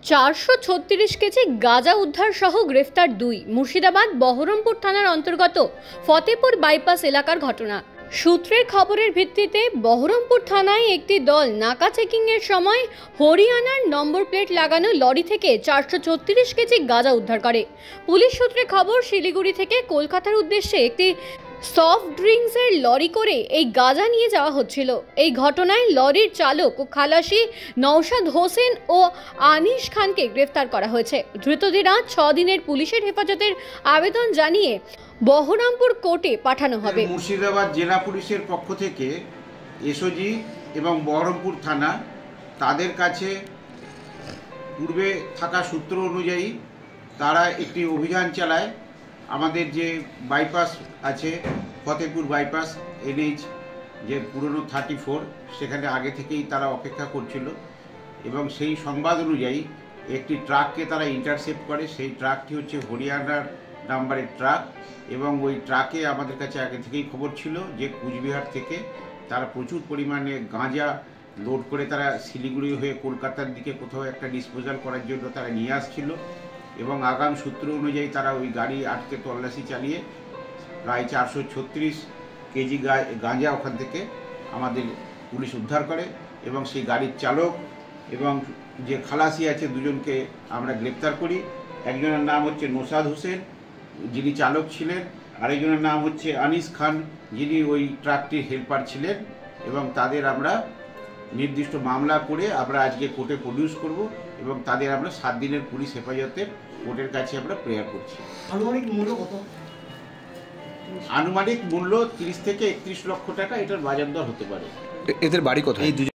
436 KG গাঁজা উদ্ধার সহ গ্রেফতার দুই। মুর্শিদাবাদ বহরমপুর থানার অন্তর্গত ফতেপুর বাইপাস এলাকার ঘটনা। সূত্রের খবরের ভিত্তিতে বহরমপুর থানায় একটি দল নাকা চেকিং এর সময় হরিয়ানার নম্বর প্লেট লাগানো লরি থেকে 436 কেজি গাঁজা উদ্ধার করে। পুলিশ সূত্রে খবর, শিলিগুড়ি থেকে কলকাতার উদ্দেশ্যে একটি সফট ড্রিঙ্কসের লরি করে এই গাঁজা নিয়ে যাওয়া হচ্ছিল। এই ঘটনায় লরির চালক ও খালাসি নওশাদ হোসেন ও আনিস খানকে গ্রেফতার করা হয়েছে। ধৃতদের 6 দিনের পুলিশের হেফাজতের আবেদন জানিয়ে বহরমপুর কোর্টে পাঠানো হবে। মুর্শিদাবাদ জেলা পুলিশের পক্ষ থেকে এসওজি এবং বহরমপুর থানা তাদের কাছে পূর্বে থাকা সূত্র অনুযায়ী তারা একটি অভিযান চালায়। আমাদের যে বাইপাস আছে ফতেপুর বাইপাস NH যে পুরনো 34, সেখানে আগে থেকেই তারা অপেক্ষা করছিল এবং সেই সংবাদ অনুযায়ী একটি ট্রাককে তারা ইন্টারসেপ্ট করে। সেই ট্রাকটি হচ্ছে হরিয়ানার নাম্বারের ট্রাক এবং ওই ট্রাকে আমাদের কাছে আগে থেকেই খবর ছিল যে কুচবিহার থেকে তারা প্রচুর পরিমাণে গাঁজা লোড করে তারা শিলিগুড়ি হয়ে কলকাতার দিকে কোথাও একটা ডিসপোজাল করার জন্য তারা নিয়ে আসছিল এবং আগাম সূত্র অনুযায়ী তারা ওই গাড়ি আটকে তল্লাশি চালিয়ে প্রায় 436 কেজি গাঁজা ওখান থেকে আমাদের পুলিশ উদ্ধার করে এবং সেই গাড়ির চালক এবং যে খালাসি আছে দুজনকে আমরা গ্রেপ্তার করি। একজনের নাম হচ্ছে নওশাদ হোসেন, যিনি চালক ছিলেন, আরেকজনের নাম হচ্ছে আনিস খান, যিনি ওই ট্রাকটির হেল্পার ছিলেন এবং তাদের আমরা নির্দিষ্ট মামলা করে আমরা আজকে কোর্টে প্রডিউস করব এবং তাদের আমরা 7 দিনের পুলিশ হেফাজতের কোর্টের কাছে আমরা প্রেয়ার করছি। আনুমানিক মূল্য কত? আনুমানিক মূল্য 30 থেকে 31 লক্ষ টাকা, এটার বাজার দর হতে পারে। এদের বাড়ি কোথায়?